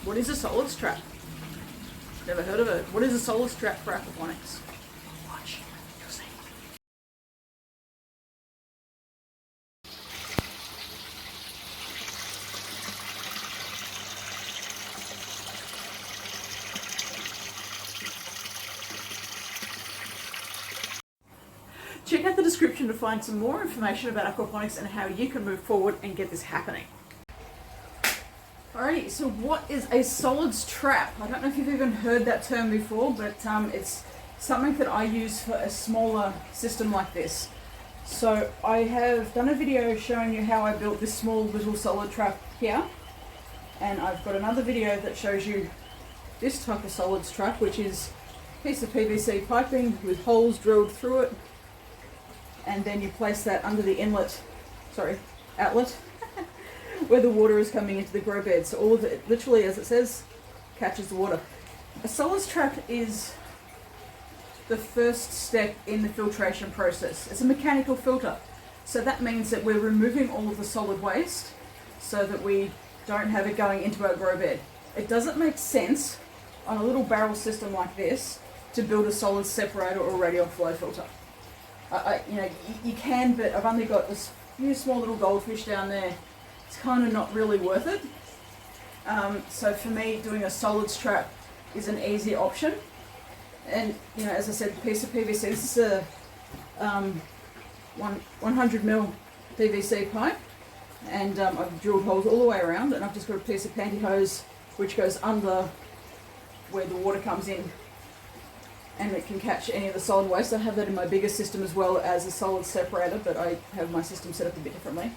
What is a solids trap? Never heard of it. What is a solids trap for aquaponics? Watch, you'll see. Check out the description to find some more information about aquaponics and how you can move forward and get this happening. Alrighty, so what is a solids trap? I don't know if you've even heard that term before, but it's something that I use for a smaller system like this. So I have done a video showing you how I built this small little solid trap here, and I've got another video that shows you this type of solids trap, which is a piece of PVC piping with holes drilled through it, and then you place that under the outlet, where the water is coming into the grow bed. So all of it, literally as it says, catches the water. A solids trap is the first step in the filtration process. It's a mechanical filter. So that means that we're removing all of the solid waste so that we don't have it going into our grow bed. It doesn't make sense on a little barrel system like this to build a solid separator or radial flow filter. You can, but I've only got this few small little goldfish down there. It's kind of not really worth it. So for me, doing a solids trap is an easy option. And as I said, the piece of PVC, this is a 100mm PVC pipe, and I've drilled holes all the way around, and I've just got a piece of pantyhose which goes under where the water comes in, and it can catch any of the solid waste. I have that in my bigger system as well as a solid separator, but I have my system set up a bit differently.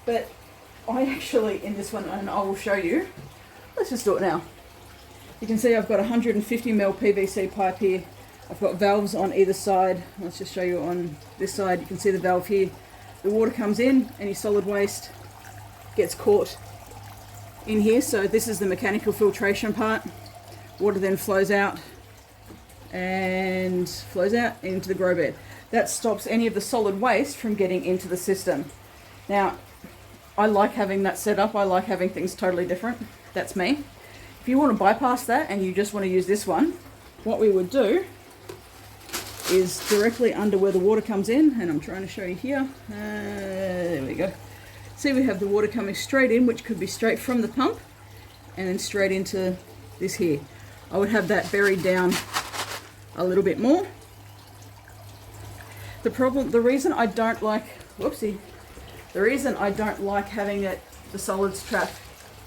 But I actually, in this one, and I will show you, let's just do it now. You can see I've got 150mm PVC pipe here. I've got valves on either side. Let's just show you on this side. You can see the valve here. The water comes in, any solid waste gets caught in here. So this is the mechanical filtration part. Water then flows out into the grow bed. That stops any of the solid waste from getting into the system. Now, I like having that set up. I like having things totally different. That's me. If you want to bypass that and you just want to use this one, what we would do is directly under where the water comes in, and I'm trying to show you here. There we go. See, we have the water coming straight in, which could be straight from the pump and then straight into this here. I would have that buried down a little bit more. The reason I don't like having the solids trap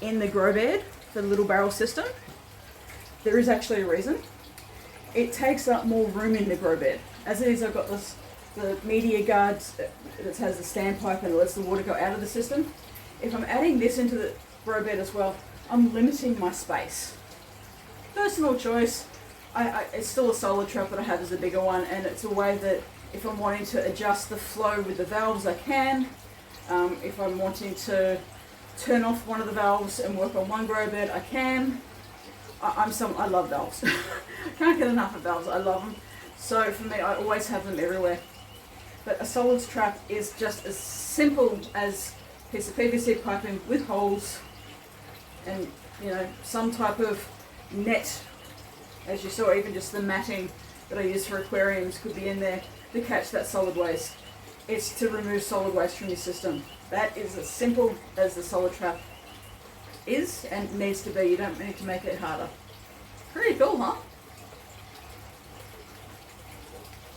in the grow bed for the little barrel system, there is actually a reason. It takes up more room in the grow bed. As it is, I've got the media guard that has the standpipe and it lets the water go out of the system. If I'm adding this into the grow bed as well, I'm limiting my space. Personal choice. It's still a solid trap that I have as a bigger one, and it's a way that if I'm wanting to adjust the flow with the valves, I can. If I'm wanting to turn off one of the valves and work on one grow bed, I can. I love valves. I can't get enough of valves. I love them. So for me, I always have them everywhere. But a solids trap is just as simple as a piece of PVC piping with holes and some type of net. As you saw, even just the matting that I use for aquariums could be in there to catch that solid waste. It's to remove solid waste from your system. That is as simple as the solid trap is and needs to be. You don't need to make it harder. Pretty cool, huh?